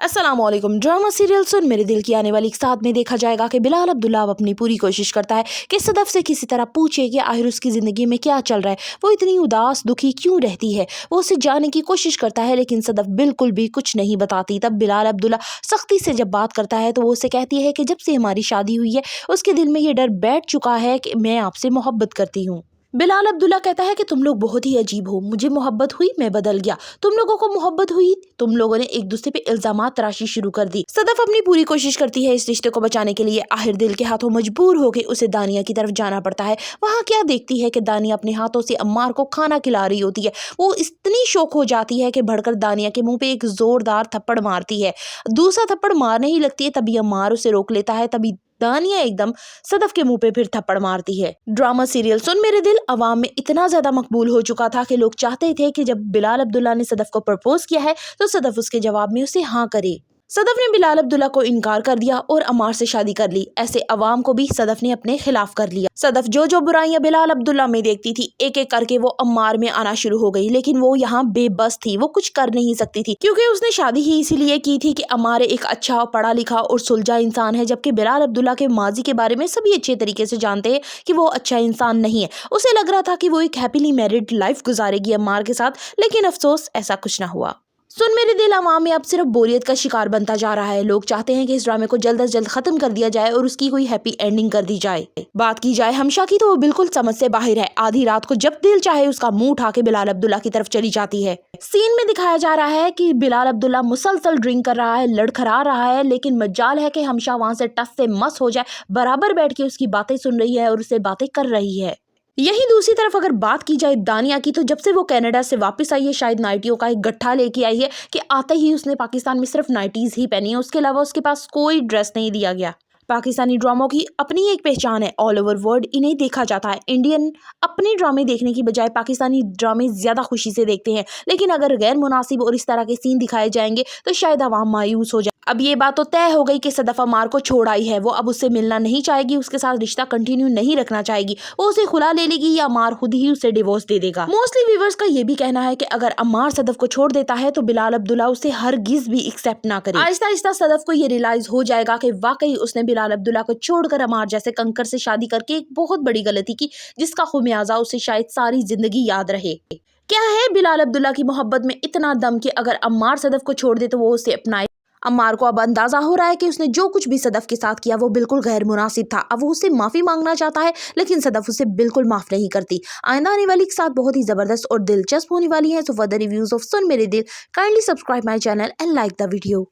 अस्सलाम वालेकुम। Drama serial सुन मेरे दिल की आने वाली एक साथ में देखा जाएगा कि बिलाल अब्दुल्ला अब अपनी पूरी कोशिश करता है कि सदफ से किसी तरह पूछे कि आखिर उसकी ज़िंदगी में क्या चल रहा है, वो इतनी उदास दुखी क्यों रहती है। वो उसे जानने की कोशिश करता है लेकिन सदफ बिल्कुल भी कुछ नहीं बताती। तब बिलाल अब्दुल्ला सख्ती से जब बात करता है तो वो उसे कहती है कि जब से हमारी शादी हुई है उसके दिल में ये डर बैठ चुका है कि मैं आपसे मोहब्बत करती हूँ। बिलाल अब्दुल्ला कहता है कि तुम लोग बहुत ही अजीब हो, मुझे मोहब्बत हुई मैं बदल गया, तुम लोगों को मोहब्बत हुई तुम लोगों ने एक दूसरे पे इल्जामात तराशी शुरू कर दी। सदफ अपनी पूरी कोशिश करती है इस रिश्ते को बचाने के लिए। आखिर दिल के हाथों मजबूर होकर उसे दानिया की तरफ जाना पड़ता है। वहाँ क्या देखती है कि दानिया अपने हाथों से अम्मार को खाना खिला रही होती है। वो इतनी शौक हो जाती है कि भड़कर दानिया के मुंह पे एक जोरदार थप्पड़ मारती है। दूसरा थप्पड़ मारने ही लगती है तभी अम्मार उसे रोक लेता है। तभी दानिया एकदम सदफ के मुंह पे फिर थप्पड़ मारती है। ड्रामा सीरियल सुन मेरे दिल अवाम में इतना ज्यादा मकबूल हो चुका था कि लोग चाहते थे कि जब बिलाल अब्दुल्ला ने सदफ को प्रपोज किया है तो सदफ उसके जवाब में उसे हाँ करे। सदफ ने बिलाल अब्दुल्ला को इनकार कर दिया और अम्मार से शादी कर ली। ऐसे अवाम को भी सदफ ने अपने खिलाफ कर लिया। सदफ जो बुराइयां बिलाल अब्दुल्ला में देखती थी एक एक करके वो अम्मार में आना शुरू हो गई, लेकिन वो यहाँ बेबस थी, वो कुछ कर नहीं सकती थी क्योंकि उसने शादी ही इसीलिए की थी कि अम्मार एक अच्छा पढ़ा लिखा और सुलझा इंसान है, जबकि बिलाल अब्दुल्ला के माजी के बारे में सभी अच्छे तरीके से जानते हैं कि वो अच्छा इंसान नहीं है। उसे लग रहा था कि वो एक हैप्पीली मैरिड लाइफ गुजारेगी अम्मार के साथ, लेकिन अफसोस ऐसा कुछ ना हुआ। सुन मेरे दिल अवाम में अब सिर्फ बोरियत का शिकार बनता जा रहा है। लोग चाहते हैं कि इस ड्रामे को जल्द से जल्द खत्म कर दिया जाए और उसकी कोई हैप्पी एंडिंग कर दी जाए। बात की जाए हमशा की तो वो बिल्कुल समझ से बाहर है। आधी रात को जब दिल चाहे उसका मुंह उठा के बिलाल अब्दुल्ला की तरफ चली जाती है। सीन में दिखाया जा रहा है कि बिलाल अब्दुल्ला मुसलसल ड्रिंक कर रहा है, लड़खड़ा रहा है, लेकिन मजाल है कि हमशा वहां से टस से मस हो जाए, बराबर बैठ के उसकी बातें सुन रही है और उससे बातें कर रही है। यही दूसरी तरफ अगर बात की जाए दानिया की तो जब से वो कनाडा से वापस आई है शायद नाइटियों का एक गट्ठा लेके आई है कि आते ही उसने पाकिस्तान में सिर्फ नाइटीज ही पहनी है, उसके अलावा उसके पास कोई ड्रेस नहीं दिया गया। पाकिस्तानी ड्रामों की अपनी एक पहचान है, ऑल ओवर वर्ल्ड इन्हें देखा जाता है। इंडियन अपने ड्रामे देखने की बजाय पाकिस्तानी ड्रामे ज्यादा खुशी से देखते हैं, लेकिन अगर गैर मुनासिब और इस तरह के सीन दिखाए जाएंगे तो शायद आवाम मायूस हो जाए। अब ये बात तो तय हो गई कि सदफ अम्मार को छोड़ आई है, वो अब उससे मिलना नहीं चाहेगी, उसके साथ रिश्ता कंटिन्यू नहीं रखना चाहेगी, वो उसे खुला ले लेगी या अम्मार खुद ही उसे डिवोर्स दे देगा। मोस्टली व्यूअर्स का ये भी कहना है कि अगर अम्मार सदफ को छोड़ देता है तो बिलाल अब्दुल्ला उसे हरगिज भी एक्सेप्ट ना करे। आहिस्ता आहिस्ता सदफ को ये रियलाइज हो जाएगा कि वाकई उसने बिलाल अब्दुल्ला को छोड़कर अम्मार जैसे कंकर से शादी करके एक बहुत बड़ी गलती की, जिसका खुमियाजा उसे शायद सारी जिंदगी याद रहे। क्या है बिलाल अब्दुल्ला की मोहब्बत में इतना दम कि अगर अम्मार सदफ को छोड़ दे तो वो उसे अपनाए। अम्मार को अब अंदाजा हो रहा है कि उसने जो कुछ भी सदफ के साथ किया वो बिल्कुल गैर मुनासिब था। अब वो उससे माफी मांगना चाहता है लेकिन सदफ उसे बिल्कुल माफ नहीं करती। आइंदा आने वाली के साथ बहुत ही जबरदस्त और दिलचस्प होने वाली है। So for the reviews of Sun Mere Dil kindly subscribe my channel and like the video.